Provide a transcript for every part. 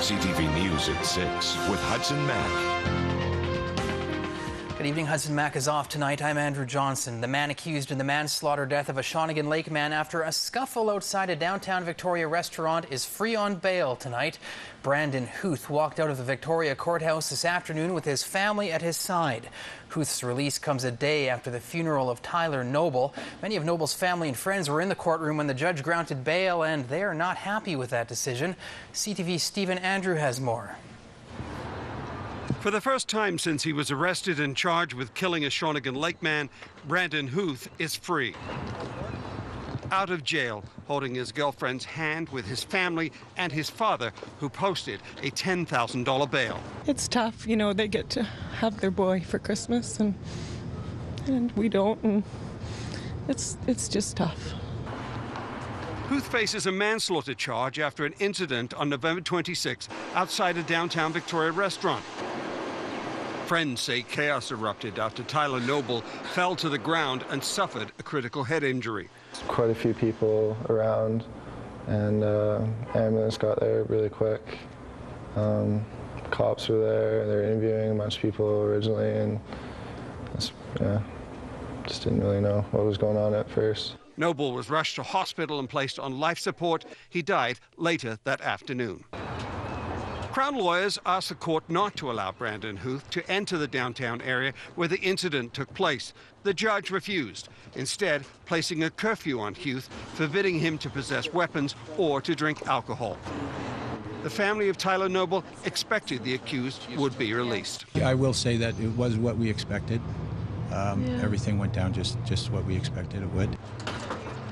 CTV News at 6 with Hudson Mack. Good evening. Hudson Mack is off tonight. I'm Andrew Johnson. The man accused in the manslaughter death of a Shawnigan Lake man after a scuffle outside a downtown Victoria restaurant is free on bail tonight. Brandon Huth walked out of the Victoria courthouse this afternoon with his family at his side. Huth's release comes a day after the funeral of Tyler Noble. Many of Noble's family and friends were in the courtroom when the judge granted bail, and they are not happy with that decision. CTV's Stephen Andrew has more. For the first time since he was arrested and charged with killing a Shawnigan Lake man, Brandon Huth is free. Out of jail, holding his girlfriend's hand with his family and his father, who posted a $10,000 bail. It's tough, you know, they get to have their boy for Christmas and we don't, and it's just tough. Huth faces a manslaughter charge after an incident on November 26 outside a downtown Victoria restaurant. Friends say chaos erupted after Tyler Noble fell to the ground and suffered a critical head injury. Quite a few people around, and ambulance got there really quick. Cops were there. They were interviewing a bunch of people originally, and just didn't really know what was going on at first. Noble was rushed to hospital and placed on life support. He died later that afternoon. Crown lawyers asked the court not to allow Brandon Huth to enter the downtown area where the incident took place. The judge refused, instead placing a curfew on Huth, forbidding him to possess weapons or to drink alcohol. The family of Tyler Noble expected the accused would be released. I will say that it was what we expected. Everything went down just what we expected it would.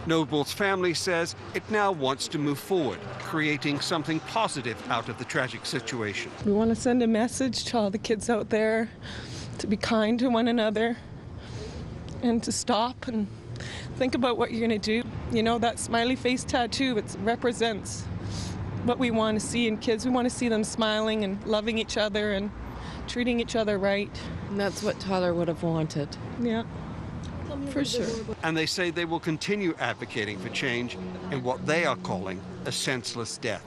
Noble's family says it now wants to move forward, creating something positive out of the tragic situation. We want to send a message to all the kids out there to be kind to one another and to stop and think about what you're going to do. You know, that smiley face tattoo, it represents what we want to see in kids. We want to see them smiling and loving each other and treating each other right. And that's what Tyler would have wanted. Yeah. For sure. And they say they will continue advocating for change in what they are calling a senseless death.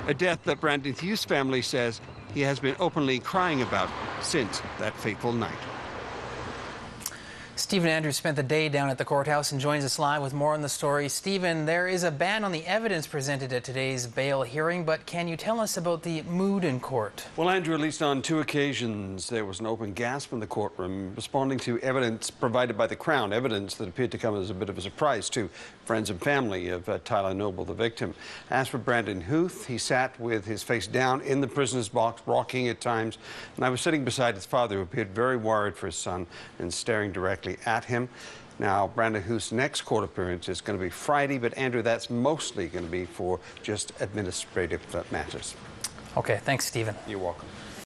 A death that Brandon Huth's family says he has been openly crying about since that fateful night. Stephen Andrews spent the day down at the courthouse and joins us live with more on the story. Stephen, there is a ban on the evidence presented at today's bail hearing, but can you tell us about the mood in court? Well, Andrew, at least on 2 occasions, there was an open gasp in the courtroom responding to evidence provided by the Crown, evidence that appeared to come as a bit of a surprise to friends and family of Tyler Noble, the victim. As for Brandon Huth, he sat with his face down in the prisoner's box, rocking at times, and I was sitting beside his father, who appeared very worried for his son and staring directly at him. Now, Brandon Huth's next court appearance is going to be Friday, but Andrew, that's mostly going to be for just administrative matters. Okay, thanks, Stephen. You're welcome.